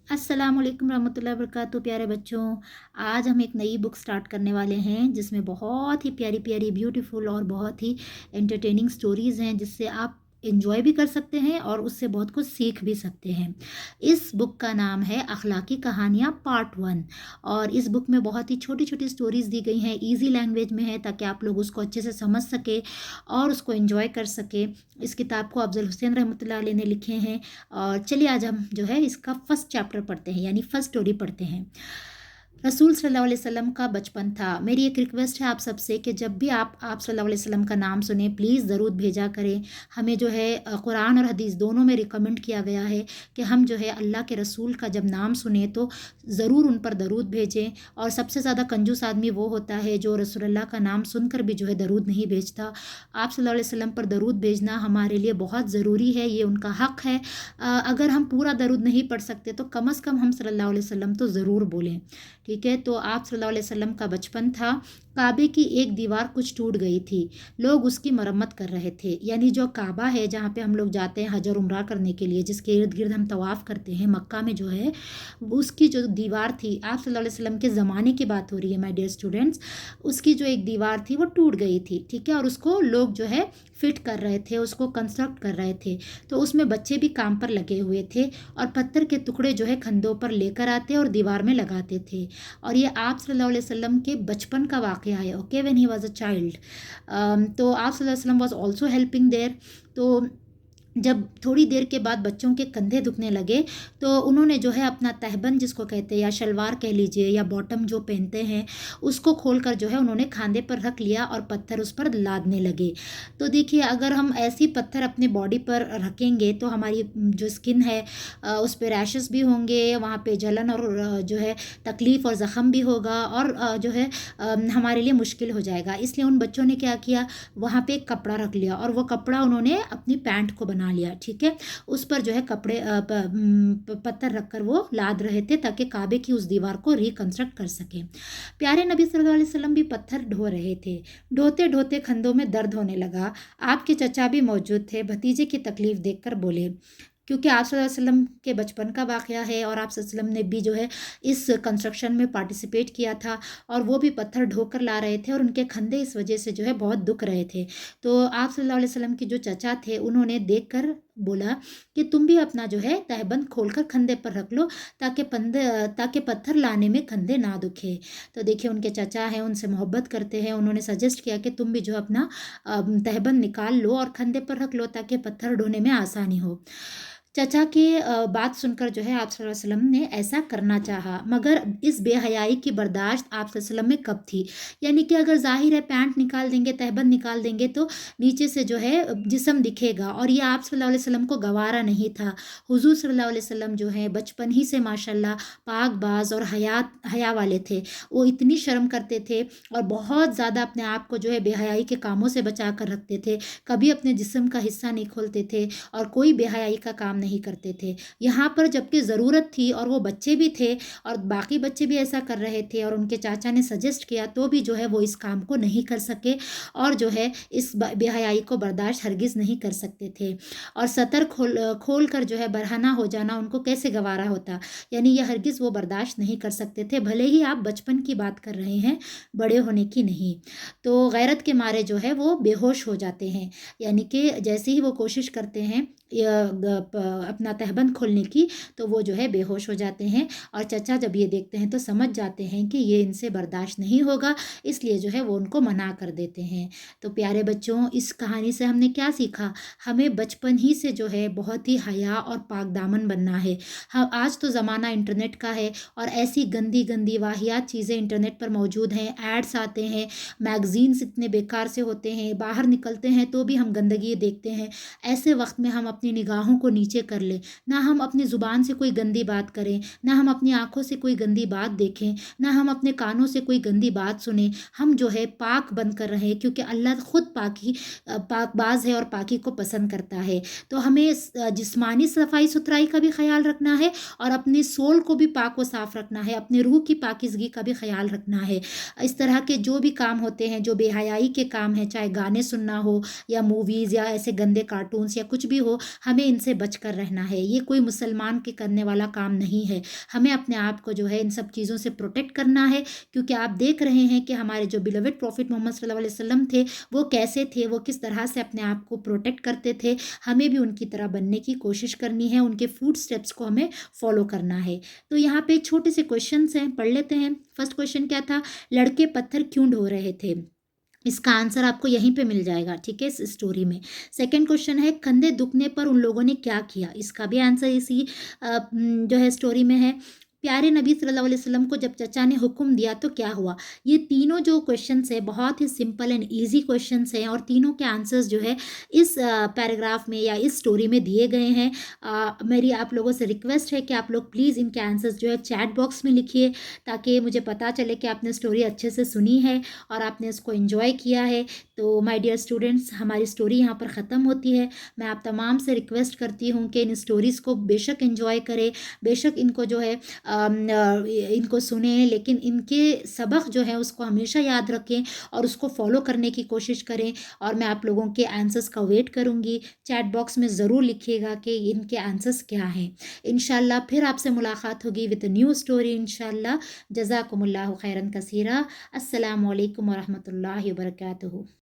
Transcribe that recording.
अस्सलाम वालेकुम रहमतुल्लाहि वबरकातुहू। प्यारे बच्चों, आज हम एक नई बुक स्टार्ट करने वाले हैं जिसमें बहुत ही प्यारी प्यारी ब्यूटीफुल और बहुत ही एंटरटेनिंग स्टोरीज़ हैं जिससे आप इंजॉय भी कर सकते हैं और उससे बहुत कुछ सीख भी सकते हैं। इस बुक का नाम है अखलाकी कहानियाँ पार्ट 1। और इस बुक में बहुत ही छोटी छोटी स्टोरीज़ दी गई हैं, इजी लैंग्वेज में है ताकि आप लोग उसको अच्छे से समझ सके और उसको एंजॉय कर सके। इस किताब को अफजल हुसैन रहमतुल्लाह अलैह ने लिखे हैं। और चलिए आज हम जो है इसका फर्स्ट चैप्टर पढ़ते हैं, यानी फर्स्ट स्टोरी पढ़ते हैं। रसूल सल्लल्लाहु अलैहि वसल्लम का बचपन था। मेरी एक रिक्वेस्ट है आप सबसे कि जब भी आप सल्लल्लाहु अलैहि वसल्लम का नाम सुने प्लीज़ ज़रूर भेजा करें। हमें जो है कुरान और हदीस दोनों में रिकमेंड किया गया है कि हम जो है अल्लाह के रसूल का जब नाम सुने तो ज़रूर उन पर दरूद भेजें। और सबसे ज़्यादा कंजूस आदमी वो होता है जो रसूलुल्लाह का नाम सुनकर भी जो है दरूद नहीं भेजता। आप सल्लल्लाहु अलैहि वसल्लम पर दरूद भेजना हमारे लिए बहुत ज़रूरी है, ये उनका हक़ है। अगर हम पूरा दरूद नहीं पढ़ सकते तो कम अज़ कम हम सल्लल्लाहु अलैहि वसल्लम तो ज़रूर बोलें। ठीक है, तो आप सल्लल्लाहु अलैहि वसल्लम का बचपन था। काबे की एक दीवार कुछ टूट गई थी। लोग उसकी मरम्मत कर रहे थे, यानी जो काबा है जहाँ पे हम लोग जाते हैं हज और उम्रा करने के लिए, जिसके इर्द गिर्द हम तवाफ़ करते हैं मक्का में जो है, उसकी जो दीवार थी, आप सल्लल्लाहु अलैहि वसल्लम के ज़माने की बात हो रही है माय डियर स्टूडेंट्स, उसकी जो एक दीवार थी वो टूट गई थी। ठीक है, और उसको लोग जो है फिट कर रहे थे, उसको कंस्ट्रक्ट कर रहे थे। तो उसमें बच्चे भी काम पर लगे हुए थे और पत्थर के टुकड़े जो है कंधों पर लेकर आते और दीवार में लगाते थे। और ये आप सल्लल्लाहु अलैहि वसल्लम के बचपन का वाक़या है, okay, when he was a child. तो आप सल्लल्लाहु अलैहि वसल्लम वाज आल्सो हेल्पिंग देयर। तो जब थोड़ी देर के बाद बच्चों के कंधे दुखने लगे तो उन्होंने जो है अपना तहबंद जिसको कहते हैं, या शलवार कह लीजिए, या बॉटम जो पहनते हैं, उसको खोलकर जो है उन्होंने खांधे पर रख लिया और पत्थर उस पर लादने लगे। तो देखिए, अगर हम ऐसी पत्थर अपने बॉडी पर रखेंगे तो हमारी जो स्किन है उस पर रैशेस भी होंगे, वहाँ पे जलन और जो है तकलीफ़ और ज़ख़म भी होगा, और जो है हमारे लिए मुश्किल हो जाएगा। इसलिए उन बच्चों ने क्या किया, वहाँ पे एक कपड़ा रख लिया और वो कपड़ा उन्होंने अपनी पैंट को बना लिया। ठीक है, उस पर जो है पत्थर रखकर वो लाद रहे थे ताकि काबे की उस दीवार को रिकंस्ट्रक्ट कर सके। प्यारे नबी सल्लल्लाहु अलैहि वसल्लम भी पत्थर ढो रहे थे। ढोते ढोते कंधों में दर्द होने लगा। आपके चचा भी मौजूद थे। भतीजे की तकलीफ देखकर बोले, क्योंकि आप सल्लल्लाहु अलैहि वसल्लम के बचपन का वाक़या है और आप सल्लल्लाहु अलैहि वसल्लम ने भी जो है इस कंस्ट्रक्शन में पार्टिसिपेट किया था, और वो भी पत्थर ढोकर ला रहे थे और उनके कंधे इस वजह से जो है बहुत दुख रहे थे। तो आप सल्लल्लाहु अलैहि वसल्लम के जो चचा थे उन्होंने देखकर बोला कि तुम भी अपना जो है तहबंद खोलकर कंधे पर रख लो ताकि पत्थर लाने में कंधे ना दुखे। तो देखिए, उनके चचा हैं, उनसे मोहब्बत करते हैं, उन्होंने सजेस्ट किया कि तुम भी जो अपना तहबंद निकाल लो और कंधे पर रख लो ताकि पत्थर ढोने में आसानी हो। चचा की बात सुनकर जो है आप सल्लल्लाहु अलैहि वसल्लम ने ऐसा करना चाहा, मगर इस बेहयाई की बर्दाश्त आप सल्लल्लाहु अलैहि वसल्लम में कब थी। यानी कि अगर ज़ाहिर है पैंट निकाल देंगे, तहबंद निकाल देंगे तो नीचे से जो है जिस्म दिखेगा, और ये आप सल्लल्लाहु अलैहि वसल्लम को गवारा नहीं था। हुज़ूर सल्लल्लाहु अलैहि वसल्लम जो है बचपन ही से माशाल्लाह पाक-बाज़ और हया वाले थे। वो इतनी शर्म करते थे और बहुत ज़्यादा अपने आप को जो है बेहयाई के कामों से बचा कर रखते थे। कभी अपने जिस्म का हिस्सा नहीं खोलते थे और कोई बेहयाई का काम नहीं करते थे। यहाँ पर जबकि ज़रूरत थी और वो बच्चे भी थे और बाकी बच्चे भी ऐसा कर रहे थे, और उनके चाचा ने सजेस्ट किया तो भी जो है वो इस काम को नहीं कर सके और जो है इस बेहयाई को बर्दाश्त हरगिज़ नहीं कर सकते थे। और सतर खोल कर जो है बरहना हो जाना उनको कैसे गवारा होता, यानी यह हरगिज़ वो बर्दाश्त नहीं कर सकते थे, भले ही आप बचपन की बात कर रहे हैं, बड़े होने की नहीं। तो गैरत के मारे जो है वो बेहोश हो जाते हैं, यानी कि जैसे ही वो कोशिश करते हैं अपना तहबंद खोलने की तो वो जो है बेहोश हो जाते हैं, और चचा जब ये देखते हैं तो समझ जाते हैं कि ये इनसे बर्दाश्त नहीं होगा, इसलिए जो है वो उनको मना कर देते हैं। तो प्यारे बच्चों, इस कहानी से हमने क्या सीखा, हमें बचपन ही से जो है बहुत ही हया और पाक दामन बनना है। हाँ, आज तो ज़माना इंटरनेट का है और ऐसी गंदी गंदी वाहियात चीज़ें इंटरनेट पर मौजूद हैं, एड्स आते हैं, मैगज़ीन्स इतने बेकार से होते हैं, बाहर निकलते हैं तो भी हम गंदगी देखते हैं। ऐसे वक्त में हम अपनी निगाहों को नीचे कर लें, ना हम अपनी ज़ुबान से कोई गंदी बात करें, ना हम अपनी आँखों से कोई गंदी बात देखें, ना हम अपने कानों से कोई गंदी बात सुने। हम जो है पाक बन कर रहें, क्योंकि अल्लाह खुद पाकबाज़ है और पाकी को पसंद करता है। तो हमें जिस्मानी सफाई सुथराई का भी ख्याल रखना है और अपने सोल को भी पाक व साफ़ रखना है, अपने रूह की पाकीज़गी का भी ख्याल रखना है। इस तरह के जो भी काम होते हैं, जो बेहयाई के काम हैं, चाहे गाने सुनना हो या मूवीज़ या ऐसे गंदे कार्टून्स या कुछ भी हो, ہمیں ان سے بچ کر رہنا ہے. یہ کوئی مسلمان کے کرنے والا کام نہیں ہے. ہمیں اپنے آپ کو جو ہے ان سب چیزوں سے پروٹیکٹ کرنا ہے، کیونکہ آپ دیکھ رہے ہیں کہ ہمارے جو بیلوڈ پروفٹ محمد صلی اللہ علیہ وسلم تھے وہ کیسے تھے، وہ کس طرح سے اپنے آپ کو پروٹیکٹ کرتے تھے. ہمیں بھی ان کی طرح بننے کی کوشش کرنی ہے، ان کے فوڈ سٹیپس کو ہمیں فالو کرنا ہے. تو یہاں پہ چھوٹے سے کویشچنس ہیں، پڑھ لیتے ہیں. فرسٹ کویشچن کیا تھا؟ لڑکے پتھر کیوں ڈھو رہے تھے؟ اس کا آنسر آپ کو یہیں پہ مل جائے گا، ٹھیک ہے، اس اسٹوری میں. سیکنڈ کویشچن ہے کندھے دکھنے پر ان لوگوں نے کیا کیا؟ اس کا بھی آنسر اسی جو ہے اسٹوری میں ہے. پیارے نبی صلی اللہ علیہ وسلم کو جب چچا نے حکم دیا تو کیا ہوا؟ یہ تینوں جو کویشچنس ہیں بہت ہی سمپل اینڈ ایزی کویشچنس ہیں، اور تینوں کے آنسرز جو ہے اس پیراگراف میں یا اس اسٹوری میں دیے گئے ہیں. میری آپ لوگوں سے ریکویسٹ ہے کہ آپ لوگ پلیز ان کے آنسرز جو ہے چیٹ باکس میں لکھیے، تاکہ مجھے پتہ چلے کہ آپ نے اسٹوری اچھے سے سنی ہے اور آپ نے اس کو انجوائے کیا ہے. تو مائی ڈیئر اسٹوڈنٹس، ہماری اسٹوری یہاں پر ختم ہوتی ہے. میں آپ تمام سے ریکویسٹ کرتی ہوں کہ ان اسٹوریز کو بے شک انجوائے کریں، بے شک ان کو جو ہے ان کو سنیں، لیکن ان کے سبق جو ہے اس کو ہمیشہ یاد رکھیں اور اس کو فالو کرنے کی کوشش کریں. اور میں آپ لوگوں کے آنسرز کا ویٹ کروں گی. چیٹ باکس میں ضرور لکھیے گا کہ ان کے آنسرز کیا ہیں. انشاءاللہ پھر آپ سے ملاقات ہوگی وتھ نیو اسٹوری انشاءاللہ. جزاکم اللہ خیرن کثیرہ. السلام علیکم ورحمۃ اللہ وبرکاتہ.